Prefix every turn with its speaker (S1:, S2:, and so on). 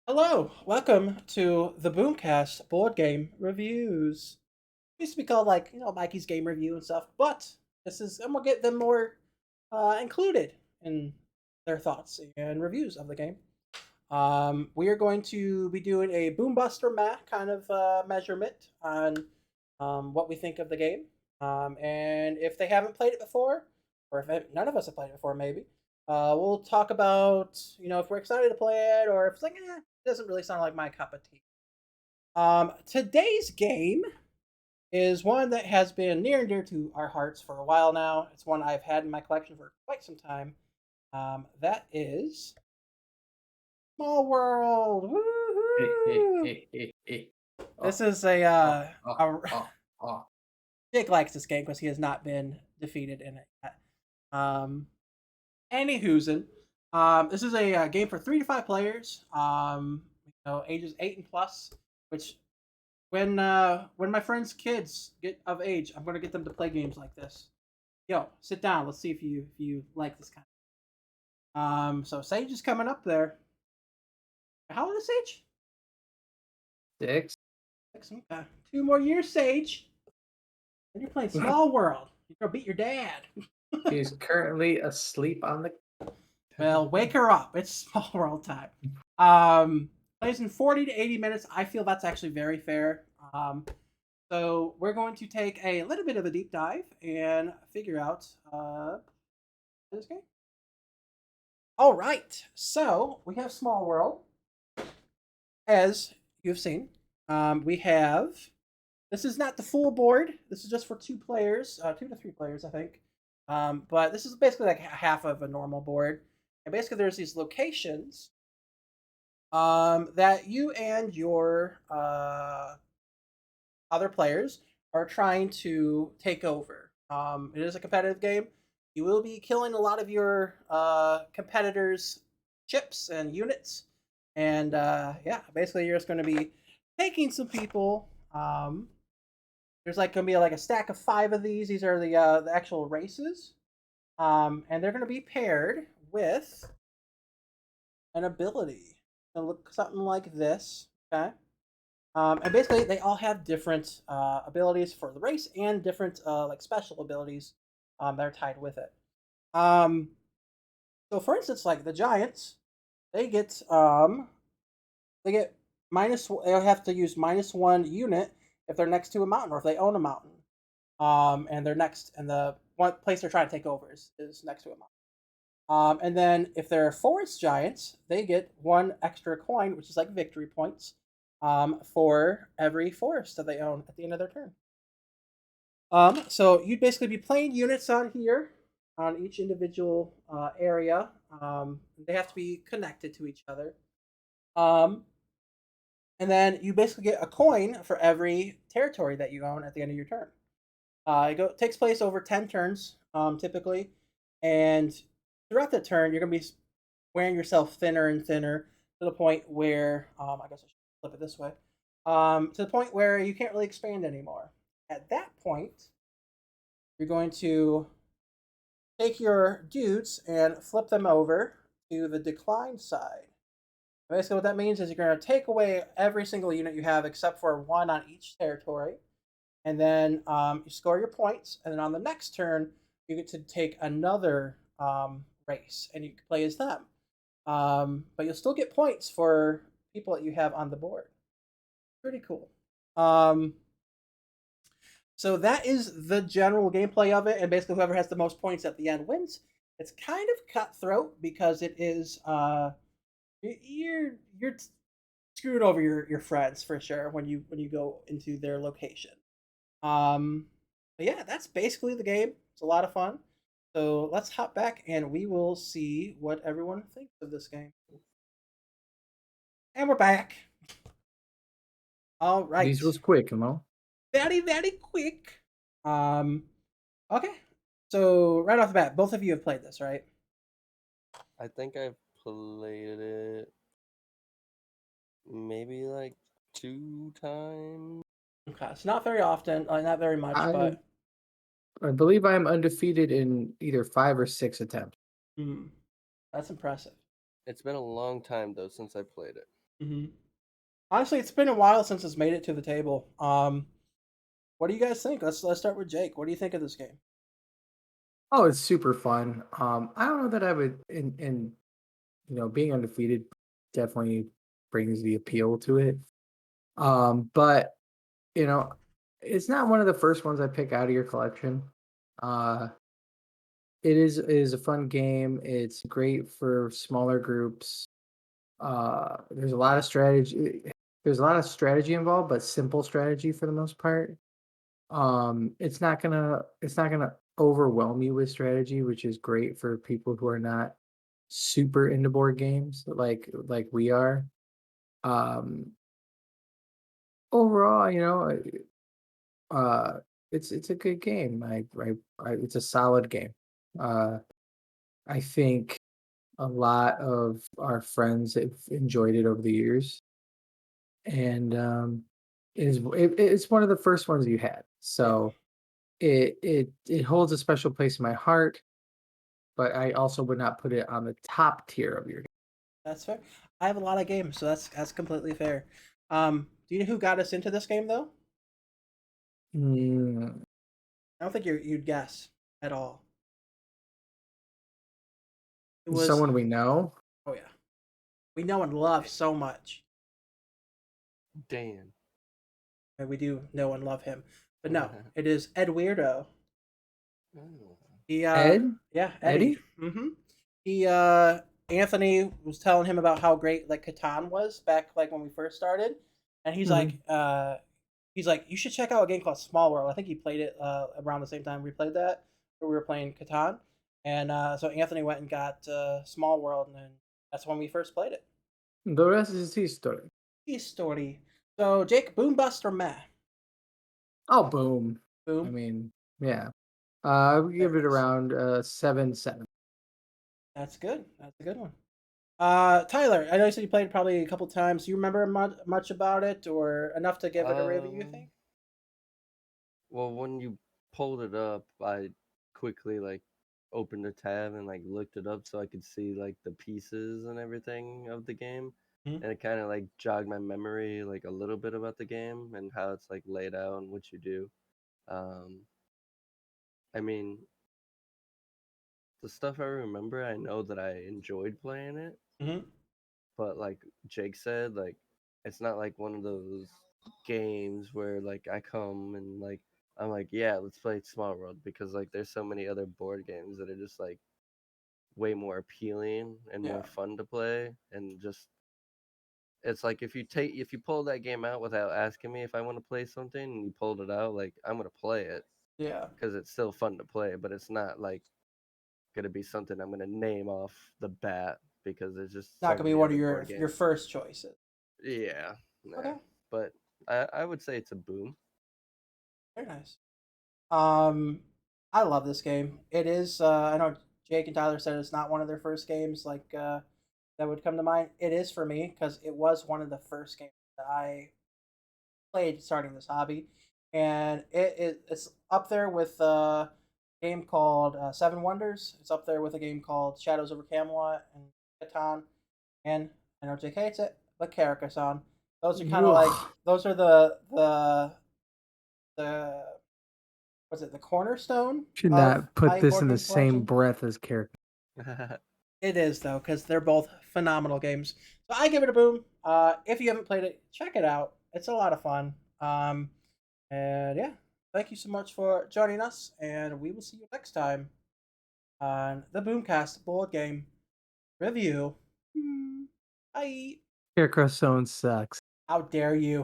S1: Hello, welcome to the Boomcast board game reviews. Used to be called Mikey's game review and stuff, but this is I'm gonna get them more included in their thoughts and reviews of the game. We are going to be doing a Boombuster math kind of measurement on what we think of the game, and if they haven't played it before, or if none of us have played it before, maybe we'll talk about if we're excited to play it or if it's like it doesn't really sound like my cup of tea. Today's game is one that has been near and dear to our hearts for a while now. It's one I've had in my collection for quite some time. That is Small World.
S2: Hey, hey,
S1: Woohoo!
S2: hey, hey, hey.
S1: This
S2: Oh,
S1: is
S2: oh, oh,
S1: a
S2: oh, oh.
S1: Jake likes this game because he has not been defeated in it yet. Um, Anywhoozin, this is a game for 3 to 5 players. Ages 8 and plus. Which when my friends' kids get of age, I'm gonna get them to play games like this. Yo, sit down. Let's see if you like this kind. So Sage is coming up there. How old is Sage?
S2: Six.
S1: 2 more years, Sage. And you're playing Small World. You're gonna beat your dad.
S2: She's currently asleep on the.
S1: Well, wake her up. It's Small World time. Plays in 40 to 80 minutes. I feel that's actually very fair. So we're going to take a little bit of a deep dive and figure out this game. All right. So we have Small World, as you've seen. We have. This is not the full board. This is just for 2 players, 2 to 3 players, I think. But this is basically like half of a normal board. And basically, there's these locations that you and your other players are trying to take over. It is a competitive game. You will be killing a lot of your competitors' chips and units, and yeah, basically you're just going to be taking some people. There's like going to be like a stack of 5 of these. These are the actual races, and they're going to be paired with an ability. It'll look something like this. Okay. And basically, they all have different abilities for the race and different like special abilities that are tied with it. Um, so, for instance, like the Giants, they get they get minus. They have to use -1 unit if they're next to a mountain or if they own a mountain. And they're next, and the one place they're trying to take over is next to a mountain. And then if they're forest giants, they get 1 extra coin, which is like victory points, for every forest that they own at the end of their turn. So you'd basically be playing units on here on each individual area. They have to be connected to each other. Um, and then you basically get a coin for every territory that you own at the end of your turn. Takes place over 10 turns, typically, and throughout the turn, you're gonna be wearing yourself thinner and thinner to the point where I guess I should flip it this way. To the point where you can't really expand anymore. At that point, you're going to take your dudes and flip them over to the decline side. Basically, what that means is you're going to take away every single unit you have except for 1 on each territory, and then you score your points. And then on the next turn, you get to take another race, and you can play as them. But you'll still get points for people that you have on the board. Pretty cool. So that is the general gameplay of it, and basically whoever has the most points at the end wins. It's kind of cutthroat because it is you're screwing over your friends for sure when you go into their location. But yeah, that's basically the game. It's a lot of fun. So let's hop back and we will see what everyone thinks of this game. And we're back. All
S2: These
S1: right.
S2: was quick, Mo.
S1: Very, very quick. Um, okay. So right off the bat, both of you have played this, right?
S3: I think I've played it maybe like 2 times.
S1: Okay. So not very often, not very much,
S2: I
S1: but
S2: I believe I am undefeated in either 5 or 6 attempts.
S1: that's impressive.
S3: It's been a long time though since I played it.
S1: Hmm. Honestly, it's been a while since it's made it to the table. What do you guys think? Let's start with Jake. What do you think of this game?
S2: Oh, it's super fun. I don't know that I would in being undefeated definitely brings the appeal to it. But you know, it's not one of the first ones I pick out of your collection. Uh, it is a fun game. It's great for smaller groups. There's a lot of strategy. There's a lot of strategy involved, but simple strategy for the most part. It's not gonna overwhelm you with strategy, which is great for people who are not super into board games like we are. Um, Overall, uh, it's a good game. It's a solid game. Uh, I think a lot of our friends have enjoyed it over the years, and it's one of the first ones you had,
S1: Yeah,
S2: so it holds a special place in my heart. But I also would not put it on the top tier of your.
S1: that's fair. I have a lot of games, so that's completely fair. Do you know who got us into this game though?
S2: Mm,
S1: I don't think you'd guess at all. It was
S2: Someone we know.
S1: oh yeah, we know and love so much.
S3: Dan.
S1: And we do know and love him, but no, it is Ed Weirdo.
S3: Oh.
S1: He
S2: Ed?
S1: yeah, Eddie.
S2: Eddie?
S1: Mm-hmm. He Anthony was telling him about how great like Catan was back like when we first started, and
S2: Mhm.
S1: he's like you should check out a game called Smallworld. I think he played it around the same time we played that, where we were playing Catan, and so Anthony went and got Smallworld, and then that's when we first played it.
S2: The rest is history.
S1: His story. So Jake, boom bust or meh?
S2: Oh, boom. I
S1: Boom.
S2: mean, yeah. We give
S1: Very
S2: it
S1: nice.
S2: around 7-7.
S1: That's good. That's a good one. Tyler, I know you said you played it probably a couple times. Do you remember much about it, or enough to give it a review? You think?
S3: Um. Well, when you pulled it up, I quickly like opened a tab and like looked it up so I could see like the pieces and everything of the game,
S1: Hmm.
S3: and it kind of like jogged my memory like a little bit about the game and how it's like laid out and what you do. Um, I mean, the stuff I remember, I know that I enjoyed playing it,
S1: Hmm.
S3: but like Jake said, like it's not like one of those games where like I come and like I'm like, yeah, let's play Small World because like there's so many other board games that are just like way more appealing and more
S1: Yeah.
S3: fun to play and just it's like if you pull that game out without asking me if I want to play something and you pulled it out, like I'm gonna play it
S1: Yeah.
S3: because it's still fun to play, but it's not like gonna be something I'm gonna name off the bat because there's just
S1: Not
S3: so
S1: gonna be
S3: many
S1: one of
S3: other board
S1: your
S3: games.
S1: first choices.
S3: Yeah, nah.
S1: Okay.
S3: But I would say it's a boom.
S1: Very nice. Um, I love this game. It is. I know Jake and Tyler said it's not one of their first games like that would come to mind. It is for me because it was one of the first games that I played starting this hobby, and it's up there with a game called Seven Wonders. It's up there with a game called Shadows over Camelot and Catan, and I know Jake hates it, but Carcassonne. Those are kind of like
S2: Ugh.
S1: those are the what's it the cornerstone
S2: Should
S1: of
S2: not put
S1: my
S2: this
S1: board
S2: in the
S1: game
S2: same
S1: collection.
S2: breath as character.
S1: It is though, because they're both phenomenal games. So I give it a boom. If you haven't played it, check it out. It's a lot of fun. And yeah, thank you so much for joining us, and we will see you next time on the Boomcast board game review. Bye.
S2: Scarecrow Stone sucks.
S1: How dare you?